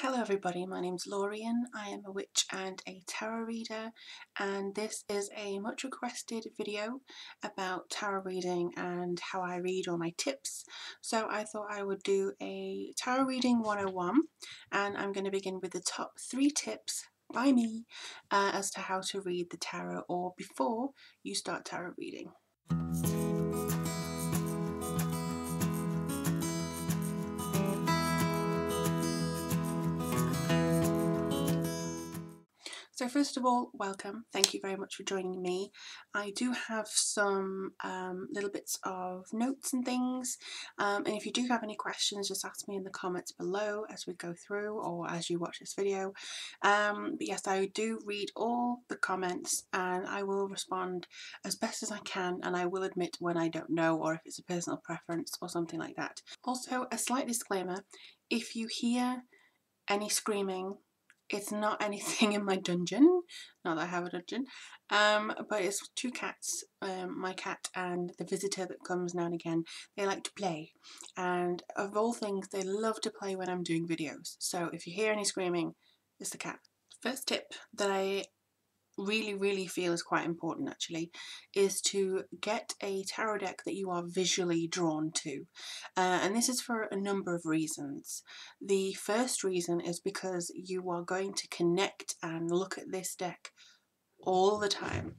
Hello everybody, my name's Lorien. I am a witch and a tarot reader, and this is a much requested video about tarot reading and how I read, all my tips. So I thought I would do a tarot reading 101, and I'm going to begin with the top 3 tips by me as to how to read the tarot, or before you start tarot reading. So first of all, welcome. Thank you very much for joining me. I do have some little bits of notes and things, and if you do have any questions, just ask me in the comments below as we go through or as you watch this video. But yes, I do read all the comments and I will respond as best as I can, and I will admit when I don't know or if it's a personal preference or something like that. Also, a slight disclaimer, if you hear any screaming, it's not anything in my dungeon, not that I have a dungeon, but it's 2 cats, my cat and the visitor that comes now and again. They like to play, and of all things they love to play when I'm doing videos, so if you hear any screaming, it's the cat. First tip that I really feel is quite important actually is to get a tarot deck that you are visually drawn to, and this is for a number of reasons. The first reason is because you are going to connect and look at this deck all the time.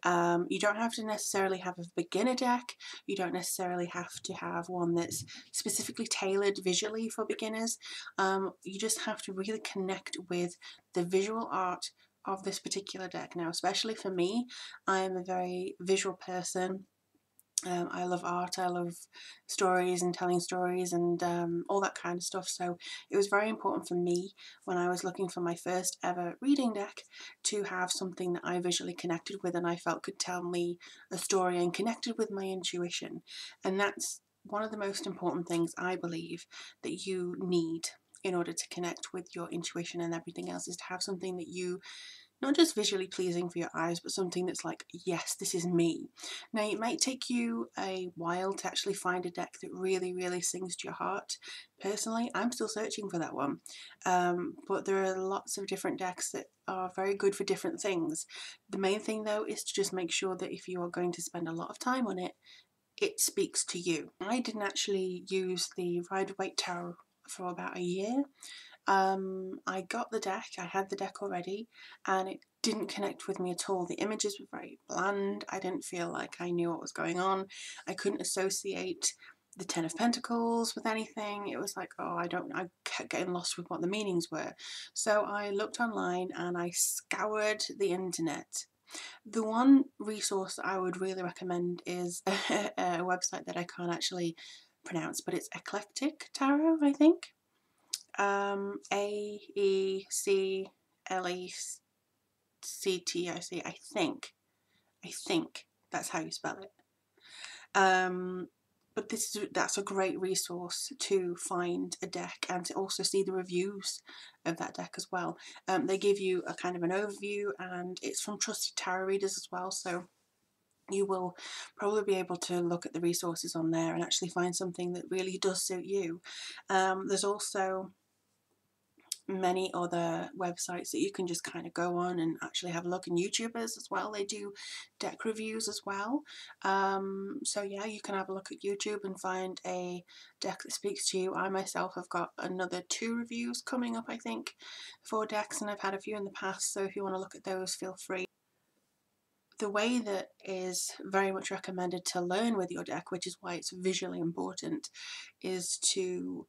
You don't have to necessarily have a beginner deck, you don't necessarily have to have one that's specifically tailored visually for beginners. You just have to really connect with the visual art of this particular deck. Now, especially for me, I am a very visual person. I love art, I love stories and telling stories and all that kind of stuff, so it was very important for me when I was looking for my first ever reading deck to have something that I visually connected with and I felt could tell me a story and connected with my intuition. And that's one of the most important things I believe that you need in order to connect with your intuition and everything else, is to have something that you, not just visually pleasing for your eyes, but something that's like, yes, this is me. Now, it might take you a while to actually find a deck that really sings to your heart. Personally, I'm still searching for that one, but there are lots of different decks that are very good for different things. The main thing though is to just make sure that if you are going to spend a lot of time on it, it speaks to you. I didn't actually use the Rider-Waite Tarot for about a year. I got the deck, I had the deck already, and it didn't connect with me at all. The images were very bland, I didn't feel like I knew what was going on, I couldn't associate the Ten of Pentacles with anything. It was like, oh, I kept getting lost with what the meanings were. So I looked online and I scoured the internet. The one resource I would really recommend is a website that I can't actually pronounce, but it's Eclectic Tarot, I think. A-E-C-L-E-C-T-I-C, I think that's how you spell it. But that's a great resource to find a deck and to also see the reviews of that deck as well. They give you a kind of an overview, and it's from trusted tarot readers as well, so you will probably be able to look at the resources on there and actually find something that really does suit you. There's also many other websites that you can just kind of go on and actually have a look, and YouTubers as well, they do deck reviews as well. So yeah, you can have a look at YouTube and find a deck that speaks to you. I myself have got another 2 reviews coming up, I think, for decks, and I've had a few in the past, so if you want to look at those, feel free. The way that is very much recommended to learn with your deck, which is why it's visually important, is to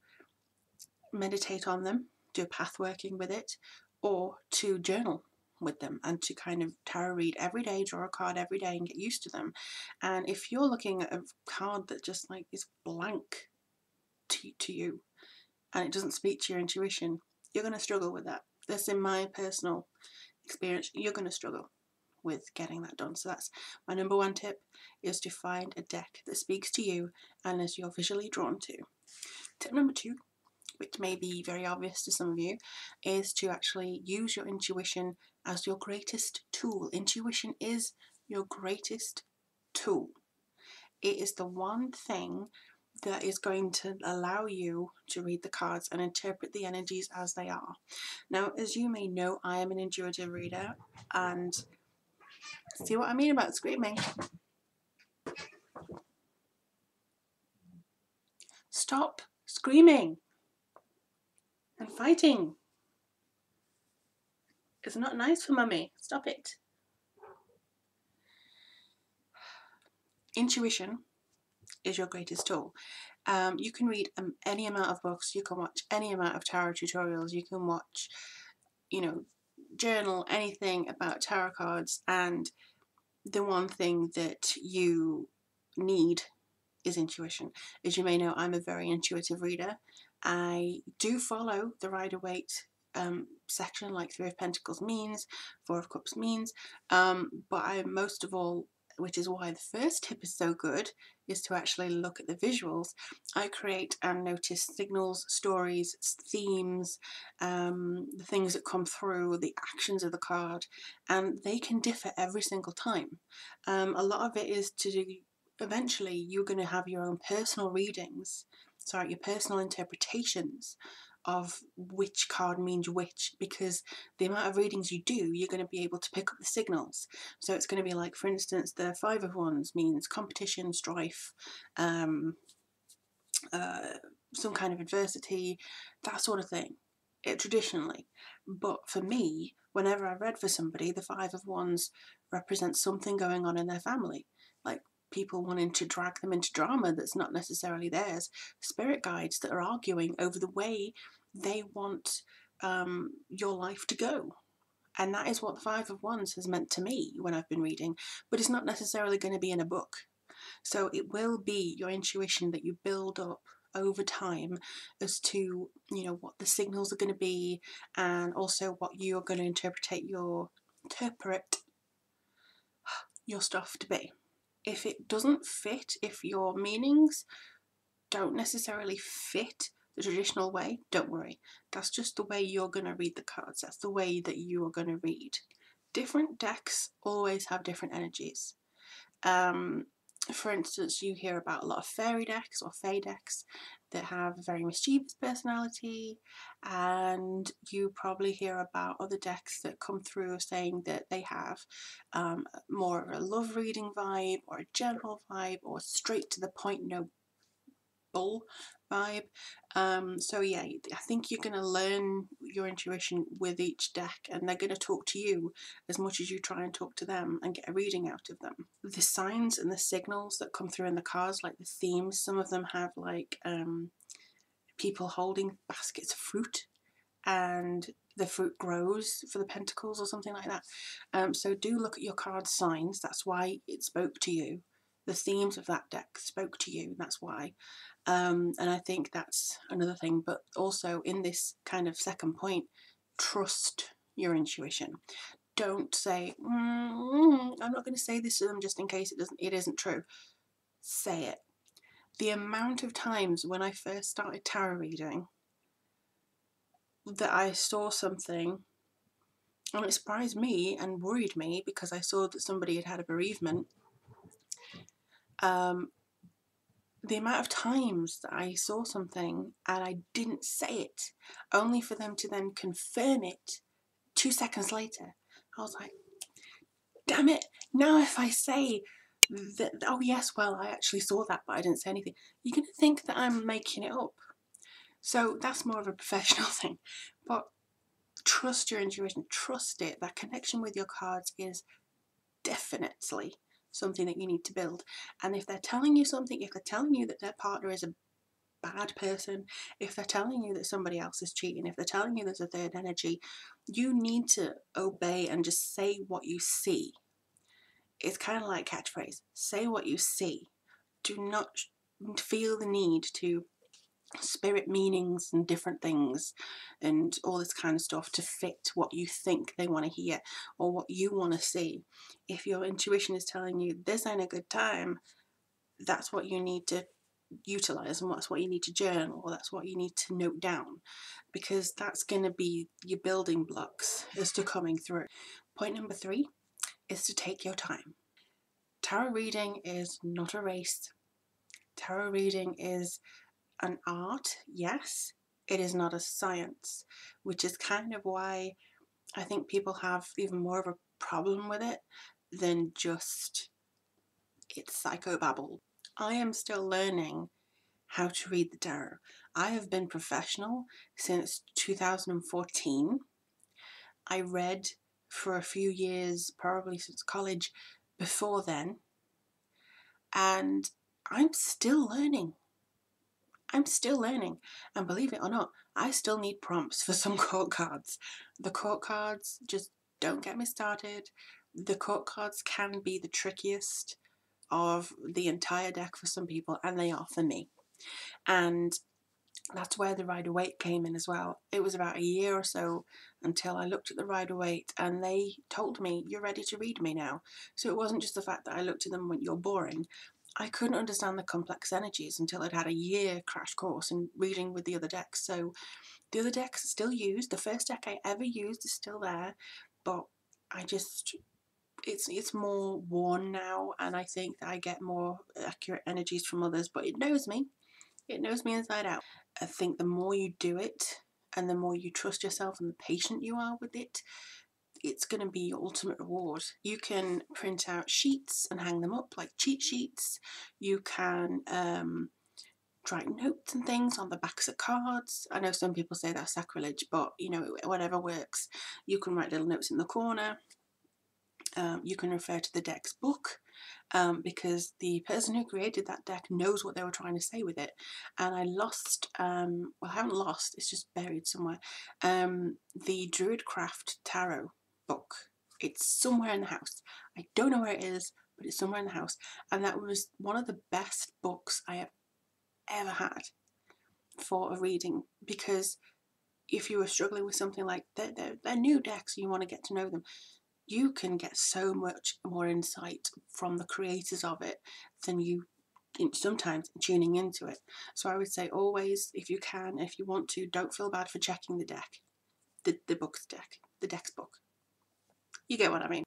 meditate on them, do path working with it, or to journal with them and to kind of tarot read every day, draw a card every day and get used to them. And if you're looking at a card that just like is blank to you and it doesn't speak to your intuition, you're going to struggle with that. That's in my personal experience, you're going to struggle with getting that done. So that's my number 1 tip, is to find a deck that speaks to you and as you're visually drawn to. Tip number 2, which may be very obvious to some of you, is to actually use your intuition as your greatest tool. Intuition is your greatest tool. It is the one thing that is going to allow you to read the cards and interpret the energies as they are. Now, as you may know, I am an intuitive reader, and see what I mean about screaming? Stop screaming and fighting. It's not nice for mummy. Stop it. Intuition is your greatest tool. You can read any amount of books, you can watch any amount of tarot tutorials, you can watch, journal anything about tarot cards, and the one thing that you need is intuition. As you may know, I'm a very intuitive reader. I do follow the Rider-Waite section, like Three of Pentacles means, Four of Cups means, but I most of all, which is why the first tip is so good, is to actually look at the visuals. I create and notice signals, stories, themes, the things that come through, the actions of the card, and they can differ every single time. A lot of it is to do, eventually you're going to have your own personal readings, your personal interpretations of which card means which, because the amount of readings you do, you're going to be able to pick up the signals. So it's going to be like, for instance, the Five of Wands means competition, strife, some kind of adversity, that sort of thing, traditionally. But for me, whenever I read for somebody, the Five of Wands represents something going on in their family, like people wanting to drag them into drama that's not necessarily theirs, spirit guides that are arguing over the way they want your life to go. And that is what the Five of Wands has meant to me when I've been reading, but it's not necessarily going to be in a book. So it will be your intuition that you build up over time as to, what the signals are going to be, and also what you're going to interpret your stuff to be. If it doesn't fit, if your meanings don't necessarily fit the traditional way, don't worry. That's just the way you're going to read the cards. That's the way that you are going to read. Different decks always have different energies. For instance, you hear about a lot of fairy decks or fae decks that have a very mischievous personality, and you probably hear about other decks that come through saying that they have more of a love reading vibe, or a general vibe, or straight to the point, no bull vibe. So yeah, I think you're going to learn your intuition with each deck, and they're going to talk to you as much as you try and talk to them and get a reading out of them. The signs and the signals that come through in the cards, like the themes, some of them have like people holding baskets of fruit, and the fruit grows for the pentacles or something like that. So do look at your card signs. That's why it spoke to you. The themes of that deck spoke to you, that's why. And I think that's another thing. But also in this kind of second point, trust your intuition. Don't say, I'm not going to say this to them just in case it isn't true. Say it. The amount of times when I first started tarot reading that I saw something, and it surprised me and worried me because I saw that somebody had had a bereavement. The amount of times that I saw something and I didn't say it, only for them to then confirm it 2 seconds later. I was like, damn it, now if I say that, oh yes, well, I actually saw that, but I didn't say anything, you're going to think that I'm making it up. So that's more of a professional thing. But trust your intuition, trust it. That connection with your cards is definitely something that you need to build. And if they're telling you something, if they're telling you that their partner is a bad person, if they're telling you that somebody else is cheating, if they're telling you there's a third energy, you need to obey and just say what you see. It's kind of like catchphrase. Say what you see. Do not feel the need to spirit meanings and different things and all this kind of stuff to fit what you think they want to hear or what you want to see. If your intuition is telling you this ain't a good time, that's what you need to utilize, and that's what you need to journal, or that's what you need to note down, because that's going to be your building blocks as to coming through. Point number 3 is to take your time. Tarot reading is not a race. Tarot reading is an art, yes. It is not a science, which is kind of why I think people have even more of a problem with it than just it's psychobabble. I am still learning how to read the tarot. I have been professional since 2014. I read for a few years, probably since college, before then, and I'm still learning. I'm still learning, and believe it or not, I still need prompts for some court cards. The court cards, just don't get me started. The court cards can be the trickiest of the entire deck for some people, and they are for me. And that's where the Rider-Waite came in as well. It was about a year or so until I looked at the Rider-Waite and they told me, you're ready to read me now. So it wasn't just the fact that I looked at them and went, you're boring. I couldn't understand the complex energies until I'd had a year crash course in reading with the other decks. So the other decks are still used. The first deck I ever used is still there, but I just, it's more worn now, and I think that I get more accurate energies from others, but it knows me. It knows me inside out. I think the more you do it and the more you trust yourself and the patient you are with it, it's going to be your ultimate reward. You can print out sheets and hang them up like cheat sheets. You can write notes and things on the backs of cards. I know some people say that's sacrilege, but you know, whatever works. You can write little notes in the corner. You can refer to the deck's book. Because the person who created that deck knows what they were trying to say with it. And I lost, well, I haven't lost, it's just buried somewhere, the Druidcraft Tarot book. It's somewhere in the house. I don't know where it is, but it's somewhere in the house. And that was one of the best books I have ever had for a reading, because if you were struggling with something like they're new decks, you want to get to know them, you can get so much more insight from the creators of it than you sometimes tuning into it. So I would say always, if you can, if you want to, don't feel bad for checking the deck, the book's deck, the deck's book. You get what I mean.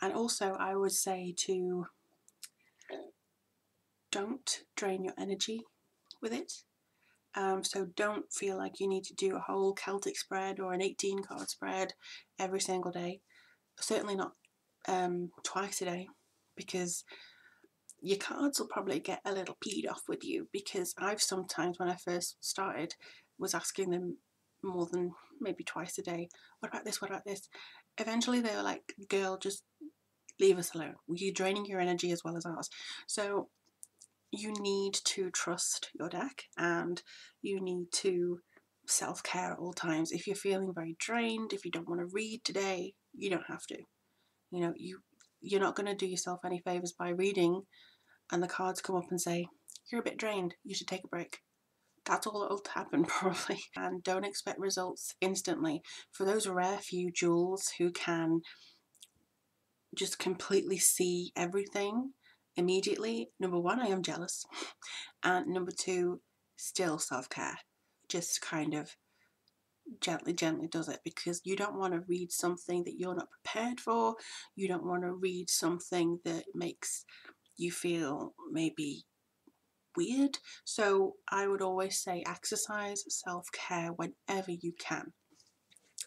And also I would say to don't drain your energy with it. So don't feel like you need to do a whole Celtic spread or an 18 card spread every single day. Certainly not twice a day, because your cards will probably get a little peed off with you, because I've sometimes, when I first started, was asking them more than maybe twice a day, what about this, what about this? Eventually they were like, girl, just leave us alone. You're draining your energy as well as ours. So you need to trust your deck, and you need to self-care at all times. If you're feeling very drained, if you don't want to read today, you don't have to. You know, you're not going to do yourself any favours by reading and the cards come up and say, you're a bit drained, you should take a break. That's all that'll happen probably. And don't expect results instantly. For those rare few jewels who can just completely see everything immediately, number one, I am jealous. And number two, still self-care. Just kind of gently does it, because you don't want to read something that you're not prepared for. You don't want to read something that makes you feel maybe weird. So I would always say exercise self-care whenever you can.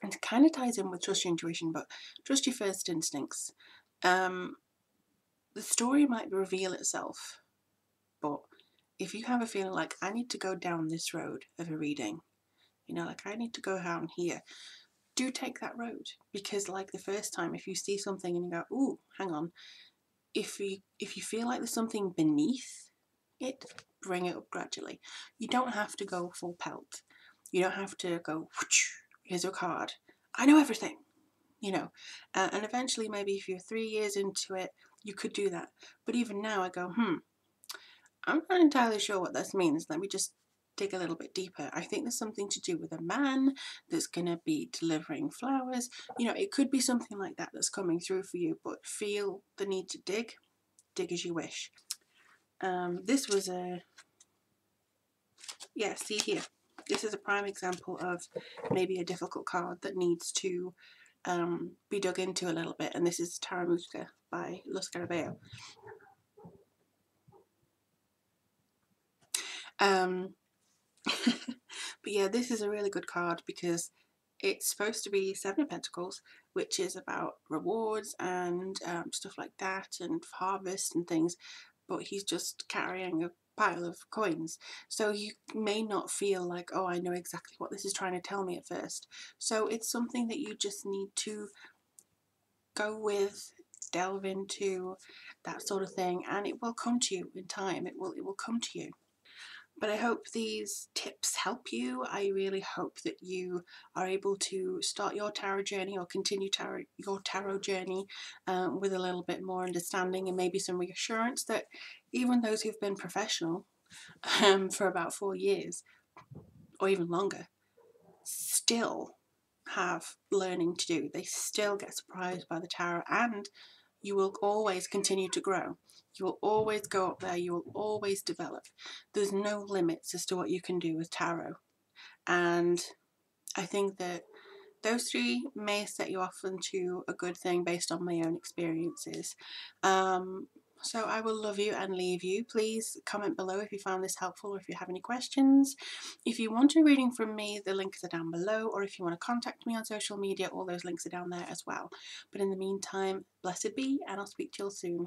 And it kind of ties in with trust your intuition, but trust your first instincts. The story might reveal itself, but if you have a feeling like, I need to go down this road of a reading, you know, like I need to go down here, do take that road. Because like the first time, if you see something and you go, ooh, hang on, if you feel like there's something beneath it, bring it up gradually. You don't have to go full pelt. You don't have to go, here's your card, I know everything, you know. And eventually, maybe if you're 3 years into it, you could do that. But even now I go, I'm not entirely sure what this means. Let me just dig a little bit deeper. I think there's something to do with a man that's going to be delivering flowers. You know, it could be something like that that's coming through for you, but feel the need to dig as you wish. This was see here. This is a prime example of maybe a difficult card that needs to be dug into a little bit, and this is Taramuska by Lo Scarabeo. Um, but yeah, this is a really good card because it's supposed to be Seven of Pentacles, which is about rewards and stuff like that, and harvest and things, but he's just carrying a pile of coins. So you may not feel like, oh, I know exactly what this is trying to tell me at first. So it's something that you just need to go with, delve into, that sort of thing, and it will come to you in time. It will come to you. But I hope these tips help you. I really hope that you are able to start your tarot journey or continue your tarot journey with a little bit more understanding and maybe some reassurance that even those who've been professional for about 4 years or even longer still have learning to do. They still get surprised by the tarot, and you will always continue to grow. You will always go up there. You will always develop. There's no limits as to what you can do with tarot. And I think that those three may set you off into a good thing based on my own experiences. So I will love you and leave you. Please comment below if you found this helpful or if you have any questions. If you want a reading from me, the links are down below, or if you want to contact me on social media, all those links are down there as well. But in the meantime, blessed be, and I'll speak to you all soon.